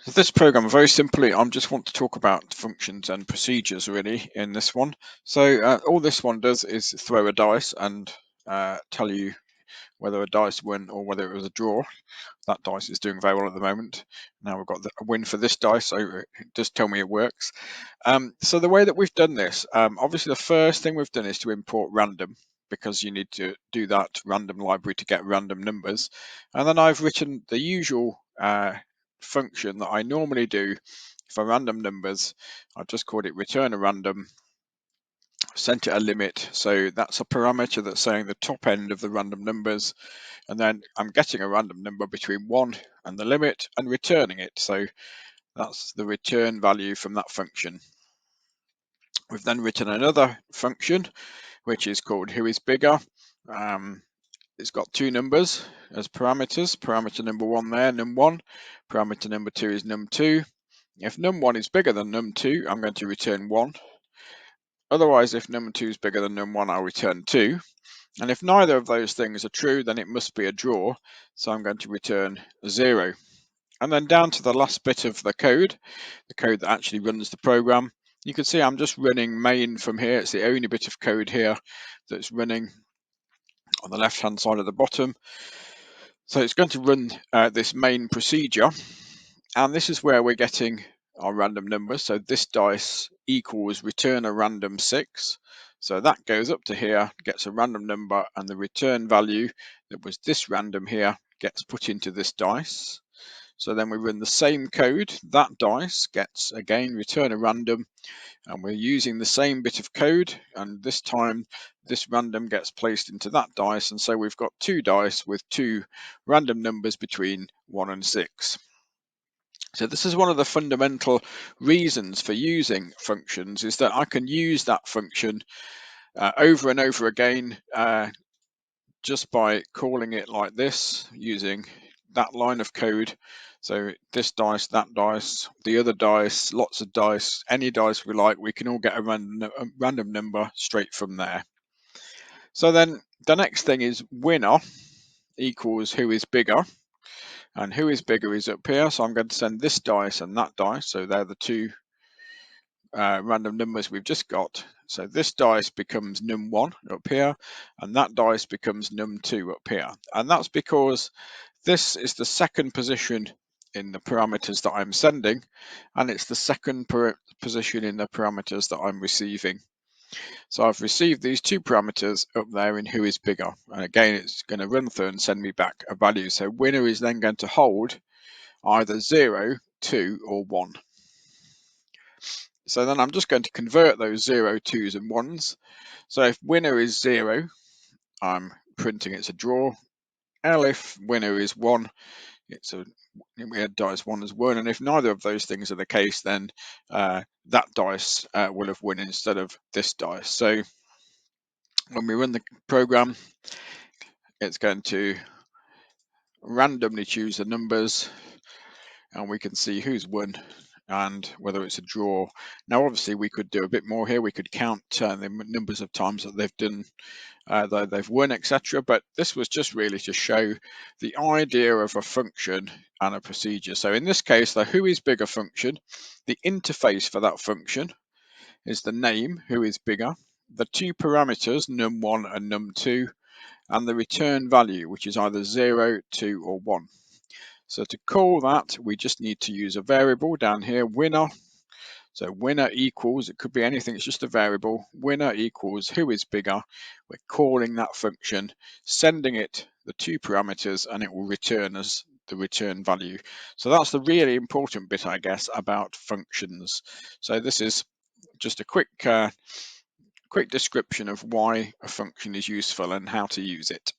So this program, very simply, I just want to talk about functions and procedures really in this one. So all this one does is throw a dice and tell you whether a dice win or whether it was a draw. That dice is doing very well at the moment. Now we've got a win for this dice, so it does tell me it works. So the way that we've done this, obviously the first thing we've done is to import random, because you need to do that random library to get random numbers. And then I've written the usual function that I normally do for random numbers. I've just called it return a random, sent it a limit. So that's a parameter that's saying the top end of the random numbers. And then I'm getting a random number between 1 and the limit and returning it. So that's the return value from that function. We've then written another function, which is called who is bigger. It's got two numbers as parameters. Parameter number 1 there, num1. Parameter number 2 is num2. If num1 is bigger than num2, I'm going to return 1. Otherwise, if num2 is bigger than num1, I'll return 2. And if neither of those things are true, then it must be a draw. So I'm going to return 0. And then down to the last bit of the code that actually runs the program. You can see I'm just running main from here. It's the only bit of code here that's running on the left hand side of the bottom. So it's going to run this main procedure, and this is where we're getting our random number. So this dice equals return a random 6. So that goes up to here, gets a random number, and the return value that was this random here gets put into this dice. So then we run the same code. That dice gets, again, return a random, and we're using the same bit of code, and this time this random gets placed into that dice, and so we've got two dice with two random numbers between 1 and 6. So this is one of the fundamental reasons for using functions, is that I can use that function over and over again just by calling it like this, using that line of code. So this dice, that dice, the other dice, lots of dice, any dice we like, we can all get a random number straight from there. So then the next thing is winner equals who is bigger, and who is bigger is up here. So I'm going to send this dice and that dice. So they're the two random numbers we've just got. So this dice becomes num1 up here, and that dice becomes num2 up here. And that's because this is the second position in the parameters that I'm sending, and it's the second position in the parameters that I'm receiving. So I've received these two parameters up there in who is bigger, and again it's going to run through and send me back a value. So winner is then going to hold either 0, 2 or 1. So then I'm just going to convert those 0, 2s and 1s. So if winner is 0, I'm printing it's a draw. If winner is 1, it's a dice 1 as 1. And if neither of those things are the case, then that dice will have won instead of this dice. So when we run the program, it's going to randomly choose the numbers, and we can see who's won and whether it's a draw. Now obviously we could do a bit more here. We could count the numbers of times that they've done, that they've won, etc. But this was just really to show the idea of a function and a procedure. So in this case, the who is bigger function, the interface for that function is the name who is bigger, the two parameters num1 and num2, and the return value, which is either 0, 2 or 1. So to call that, we just need to use a variable down here, winner. So winner equals, it could be anything, it's just a variable. Winner equals who is bigger. We're calling that function, sending it the two parameters, and it will return us the return value. So that's the really important bit, I guess, about functions. So this is just a quick description of why a function is useful and how to use it.